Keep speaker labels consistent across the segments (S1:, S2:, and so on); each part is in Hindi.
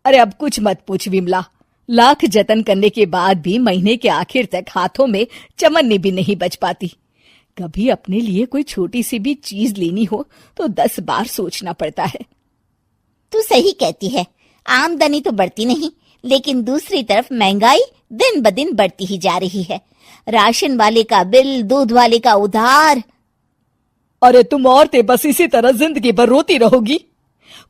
S1: अरे अब कुछ मत पूछ विमला, लाख जतन करने के बाद भी महीने के आखिर तक हाथों में चमन्नी भी नहीं बच पाती। कभी अपने लिए कोई छोटी सी भी चीज लेनी हो तो 10 बार सोचना पड़ता है।
S2: तू सही कहती है, आमदनी तो बढ़ती नहीं, लेकिन दूसरी तरफ महंगाई दिन ब दिन बढ़ती ही जा रही है। राशन वाले का बिल, दूध वाले का उधार।
S1: अरे तुम औरतें बस इसी तरह जिंदगी भर रोती रहोगी।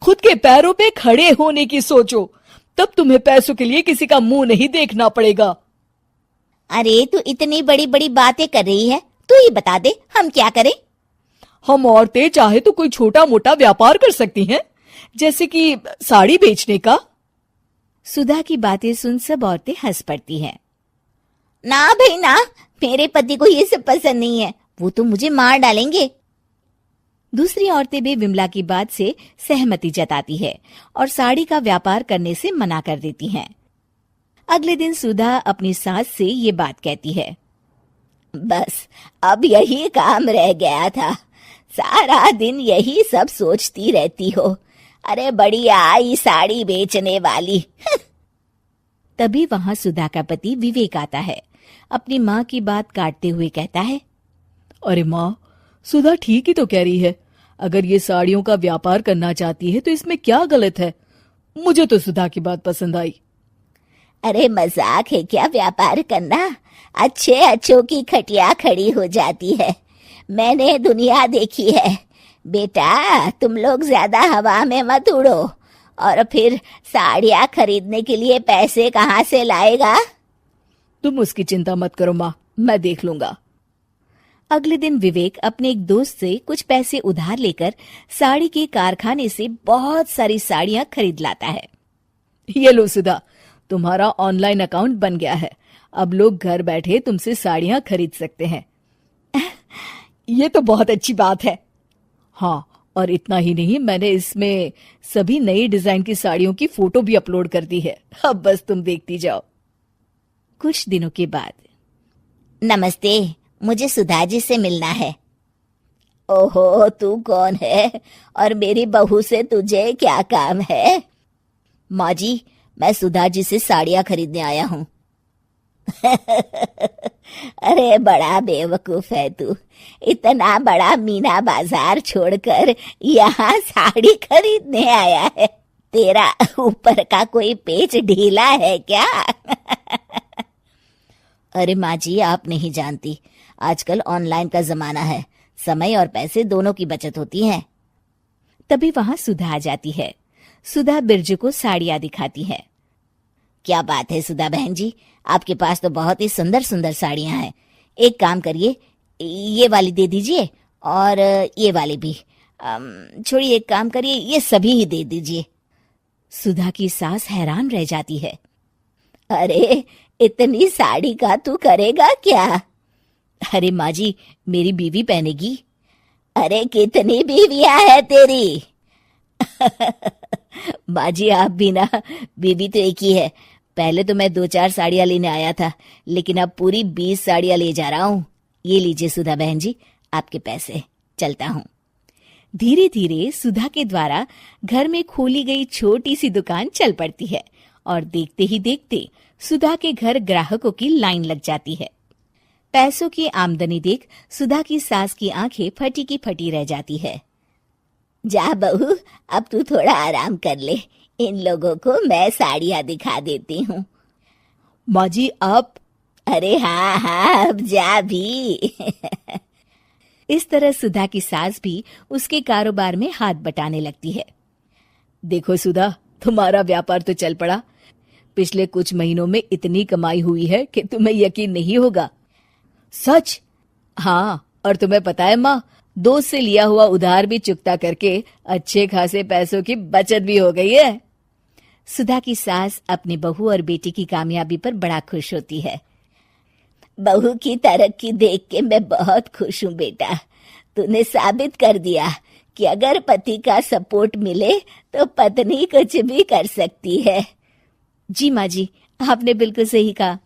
S1: खुद के पैरों पे खड़े होने की सोचो, तब तुम्हें पैसों के लिए किसी का मुंह नहीं देखना पड़ेगा।
S2: अरे तू इतनी बड़ी बड़ी बातें कर रही है, तू ही बता दे हम क्या करें।
S1: हम औरतें चाहे तो कोई छोटा मोटा व्यापार कर सकती हैं, जैसे कि साड़ी बेचने का।
S3: सुधा की बातें सुन सब औरतें हंस पड़ती हैं।
S2: ना भाई ना, मेरे पति को ये सब पसंद नहीं है, वो तो मुझे मार डालेंगे।
S3: दूसरी औरतें भी विमला की बात से सहमति जताती है और साड़ी का व्यापार करने से मना कर देती हैं। अगले दिन सुधा अपनी सास से ये बात कहती है।
S2: बस अब यही काम रह गया था, सारा दिन यही सब सोचती रहती हो। अरे बढ़िया आई साड़ी बेचने वाली।
S3: तभी वहां सुधा का पति विवेक आता है। अपनी माँ की बात काटते हुए कहता है,
S1: अरे माँ, सुधा ठीक ही तो कह रही है। अगर ये साड़ियों का व्यापार करना चाहती है तो इसमें क्या गलत है। मुझे तो सुधा की बात पसंद आई।
S2: अरे मजाक है क्या व्यापार करना? अच्छे अच्छों की खटिया खड़ी हो जाती है। मैंने दुनिया देखी है। बेटा तुम लोग ज्यादा हवा में मत उड़ो, और फिर साड़ियाँ खरीदने के लिए पैसे कहाँ से लाएगा?
S1: तुम उसकी चिंता मत करो माँ, मैं देख लूंगा।
S3: अगले दिन विवेक अपने एक दोस्त से कुछ पैसे उधार लेकर साड़ी के कारखाने से बहुत सारी साड़ियां खरीद लाता है।
S1: ये लो सुधा, तुम्हारा ऑनलाइन अकाउंट बन गया है। अब लोग घर बैठे तुमसे साड़ियां खरीद सकते हैं। ये तो बहुत अच्छी बात है। हाँ, और इतना ही नहीं, मैंने इसमें सभी नई डिजाइन की साड़ियों की फोटो भी अपलोड कर दी है। अब बस तुम देखती जाओ।
S3: कुछ दिनों के बाद।
S2: नमस्ते, मुझे सुधा जी से मिलना है। ओहो, तू कौन है और मेरी बहू से तुझे क्या काम है? माँ जी, मैं सुधा जी से साड़ियाँ खरीदने आया हूँ। अरे बड़ा बेवकूफ है तू, इतना बड़ा मीना बाजार छोड़कर यहाँ साड़ी खरीदने आया है। तेरा ऊपर का कोई पेच ढीला है क्या? अरे माँ जी, आप नहीं जानती, आजकल ऑनलाइन का जमाना है, समय और पैसे दोनों की बचत होती है।
S3: तभी वहां सुधा आ जाती है। सुधा बिरजू को साड़ियां दिखाती है।
S2: क्या बात है सुधा बहन जी, आपके पास तो बहुत ही सुंदर सुंदर साड़ियां हैं। एक काम करिए, ये वाली दे दीजिए और ये वाली भी। छोड़िए, एक काम करिए, ये सभी ही दे दीजिए।
S3: सुधा की सास हैरान रह जाती है।
S2: अरे इतनी साड़ी का तू करेगा क्या?
S3: अरे माँ जी, मेरी बीवी पहनेगी।
S2: अरे कितनी बीवियां है तेरी?
S3: माँ जी, आप भी ना, बीवी तो एक ही है। पहले तो मैं 2-4 साड़ियाँ लेने आया था, लेकिन अब पूरी 20 साड़ियाँ ले जा रहा हूँ। ये लीजिए सुधा बहन जी, आपके पैसे, चलता हूँ। धीरे धीरे सुधा के द्वारा घर में खोली गई छोटी सी दुकान चल पड़ती है और देखते ही देखते सुधा के घर ग्राहकों की लाइन लग जाती है। पैसों की आमदनी देख सुधा की सास की आंखें फटी की फटी रह जाती है।
S2: जा बहू, अब तू थोड़ा आराम कर ले, इन लोगों को मैं साड़ियाँ दिखा देती हूँ।
S1: माँ जी आप?
S2: अरे हाँ हाँ, अब जा भी।
S3: इस तरह सुधा की सास भी उसके कारोबार में हाथ बटाने लगती है।
S1: देखो सुधा, तुम्हारा व्यापार तो चल पड़ा। पिछले कुछ महीनों में इतनी कमाई हुई है कि तुम्हें यकीन नहीं होगा। सच? हाँ, और तुम्हें पता है माँ, दोस्त से लिया हुआ उधार भी चुकता करके अच्छे खासे पैसों की बचत भी हो गई है।
S3: सुधा की सास अपनी बहू और बेटी की कामयाबी पर बड़ा खुश होती है।
S2: बहू की तरक्की देख के मैं बहुत खुश हूँ बेटा। तूने साबित कर दिया कि अगर पति का सपोर्ट मिले तो पत्नी कुछ भी कर सकती है।
S3: जी माँ जी, आपने बिल्कुल सही कहा।